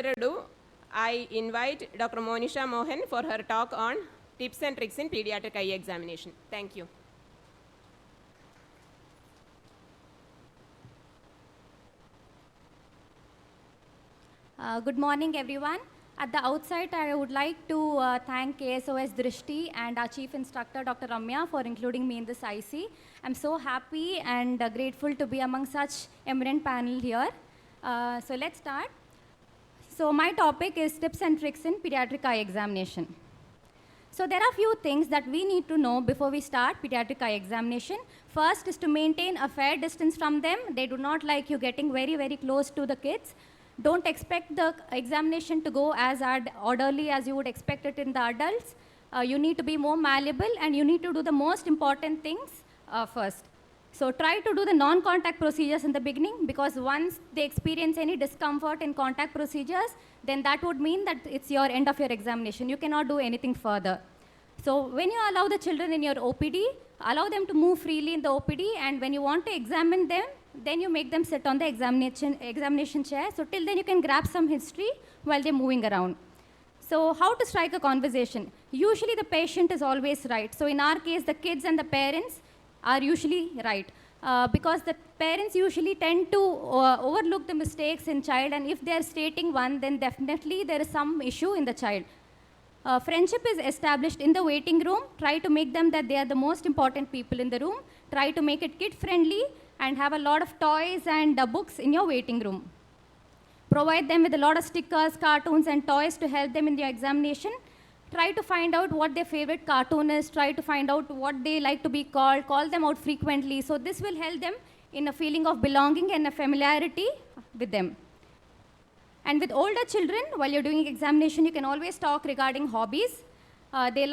further ado, I invite Dr. Monisha Mohan for her talk on tips and tricks in pediatric eye examination. Thank you. Good morning, everyone. At the outset, I would like to thank KSOS Drishti and our chief instructor, Dr. Ramya, for including me in this IC. I'm so happy and grateful to be among such eminent panel here. So let's start. So my topic is tips and tricks in pediatric eye examination. So there are a few things that we need to know before we start pediatric eye examination. First is to maintain a fair distance from them. They do not like you getting very, very close to the kids. Don't expect the examination to go as orderly as you would expect it in the adults. You need to be more malleable and you need to do the most important things first. So try to do the non-contact procedures in the beginning, because once they experience any discomfort in contact procedures, then that would mean that it's your end of your examination. You cannot do anything further. So when you allow the children in your OPD, allow them to move freely in the OPD, and when you want to examine them, then you make them sit on the examination chair. So till then you can grab some history while they're moving around. So how to strike a conversation? Usually the patient is always right. So in our case, the kids and the parents are usually right. Because the parents usually tend to overlook the mistakes in child, and if they are stating one, then definitely there is some issue in the child. Friendship is established in the waiting room. Try to make them that they are the most important people in the room. Try to make it kid-friendly and have a lot of toys and books in your waiting room. Provide them with a lot of stickers, cartoons, and toys to help them in their examination. Try to find out what their favorite cartoon is. Try to find out what they like to be called. Call them out frequently. So this will help them in a feeling of belonging and a familiarity with them. And with older children, while you're doing examination, you can always talk regarding hobbies. They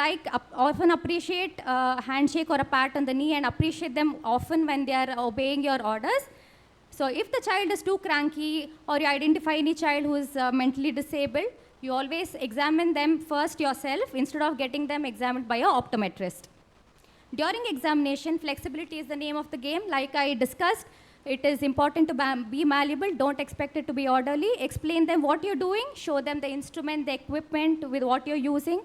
often appreciate a handshake or a pat on the knee, and appreciate them often when they are obeying your orders. So if the child is too cranky, or you identify any child who is mentally disabled, you always examine them first yourself instead of getting them examined by an optometrist. During examination, flexibility is the name of the game. Like I discussed, it is important to be malleable. Don't expect it to be orderly. Explain them what you're doing. Show them the instrument, the equipment with what you're using.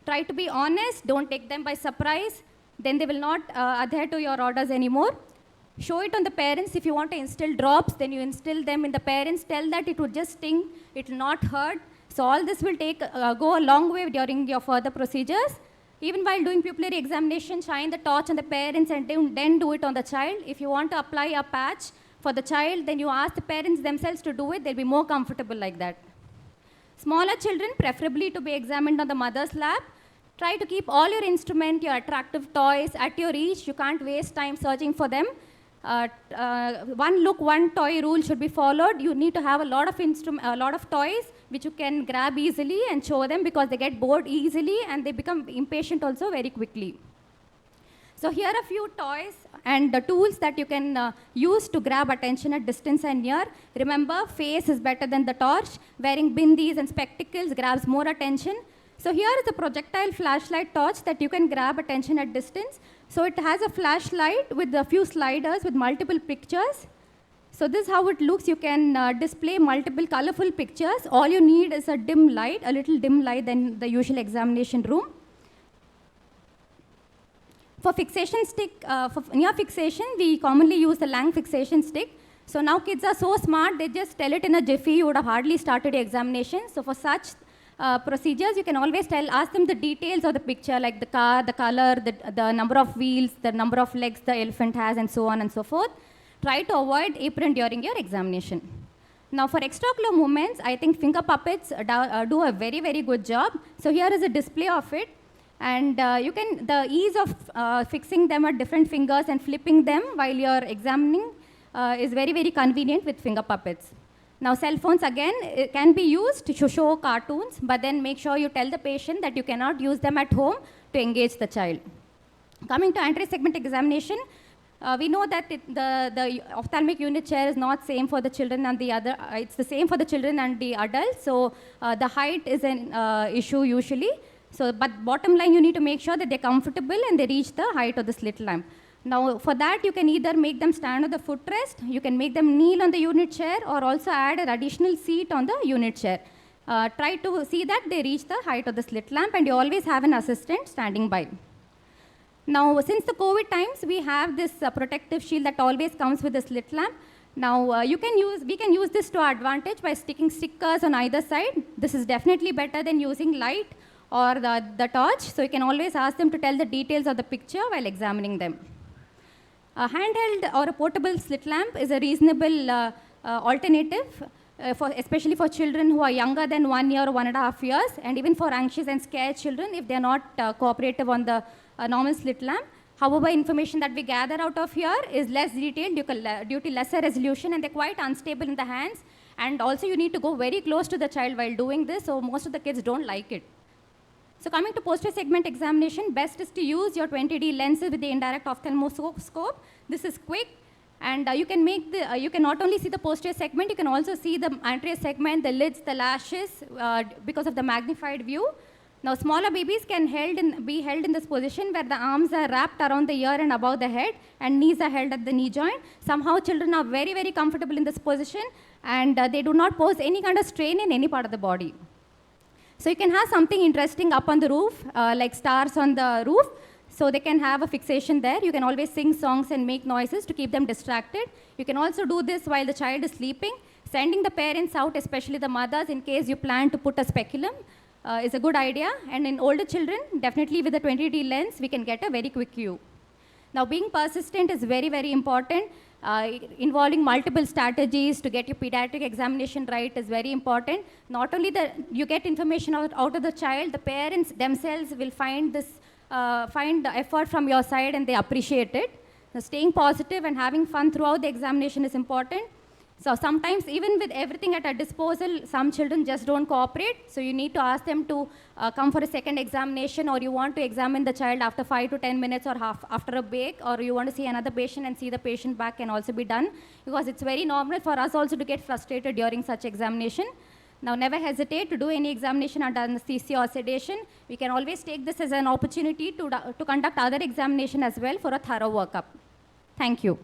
Try to be honest. Don't take them by surprise. Then they will not adhere to your orders anymore. Show it on the parents. If you want to instill drops, then you instill them in the parents. Tell that it would just sting. It will not hurt. So all this will go a long way during your further procedures. Even while doing pupillary examination, shine the torch on the parents and then do it on the child. If you want to apply a patch for the child, then you ask the parents themselves to do it. They'll be more comfortable like that. Smaller children, preferably to be examined on the mother's lap. Try to keep all your instruments, your attractive toys at your reach. You can't waste time searching for them. One look, one toy rule should be followed. You need to have a lot of toys which you can grab easily and show them, because they get bored easily and they become impatient also very quickly. So here are a few toys and the tools that you can use to grab attention at distance and near. Remember, face is better than the torch. Wearing bindis and spectacles grabs more attention. So here is a projectile flashlight torch that you can grab attention at distance. So it has a flashlight with a few sliders with multiple pictures. So this is how it looks. You can display multiple colorful pictures. All you need is a dim light, a little dim light than the usual examination room. For fixation stick, for near fixation, we commonly use the Lang fixation stick. So now kids are so smart, they just tell it in a jiffy. You would have hardly started your examination. So for such procedures, you can always ask them the details of the picture, like the car, the color, the number of wheels, the number of legs the elephant has, and so on and so forth. Try to avoid apron during your examination. Now for extraocular movements, I think finger puppets do a very, very good job. So here is a display of it. And the ease of fixing them at different fingers and flipping them while you're examining is very, very convenient with finger puppets. Now cell phones again can be used to show cartoons, but then make sure you tell the patient that you cannot use them at home to engage the child. Coming to anterior segment examination, we know that the ophthalmic unit chair is not same for the children and the other, it's the same for the children and the adults. So the height is an issue usually. So, but bottom line, you need to make sure that they're comfortable and they reach the height of the slit lamp. Now, for that, you can either make them stand on the footrest, you can make them kneel on the unit chair, or also add an additional seat on the unit chair. Try to see that they reach the height of the slit lamp, and you always have an assistant standing by. Now, since the COVID times, we have this protective shield that always comes with the slit lamp. Now, we can use this to our advantage by sticking stickers on either side. This is definitely better than using light or the torch, so you can always ask them to tell the details of the picture while examining them. A handheld or a portable slit lamp is a reasonable alternative, especially for children who are younger than 1 year or 1.5 years, and even for anxious and scared children if they are not cooperative on the normal slit lamp. However, information that we gather out of here is less detailed due to lesser resolution, and they're quite unstable in the hands. And also, you need to go very close to the child while doing this, so most of the kids don't like it. So coming to posterior segment examination, best is to use your 20D lenses with the indirect ophthalmoscope. This is quick, and you can not only see the posterior segment, you can also see the anterior segment, the lids, the lashes, because of the magnified view. Now, smaller babies can be held in this position where the arms are wrapped around the ear and above the head, and knees are held at the knee joint. Somehow, children are very, very comfortable in this position, and they do not pose any kind of strain in any part of the body. So you can have something interesting up on the roof, like stars on the roof. So they can have a fixation there. You can always sing songs and make noises to keep them distracted. You can also do this while the child is sleeping. Sending the parents out, especially the mothers, in case you plan to put a speculum, is a good idea. And in older children, definitely with the 20D lens, we can get a very quick view. Now, being persistent is very, very important. Involving multiple strategies to get your pediatric examination right is very important. Not only that you get information out of the child, the parents themselves will find the effort from your side, and they appreciate it. Now, staying positive and having fun throughout the examination is important. So sometimes, even with everything at our disposal, some children just don't cooperate. So you need to ask them to come for a second examination, or you want to examine the child after 5 to 10 minutes or after a break, or you want to see another patient and see the patient back can also be done, because it's very normal for us also to get frustrated during such examination. Now, never hesitate to do any examination under anesthesia or sedation. We can always take this as an opportunity to conduct other examination as well for a thorough workup. Thank you.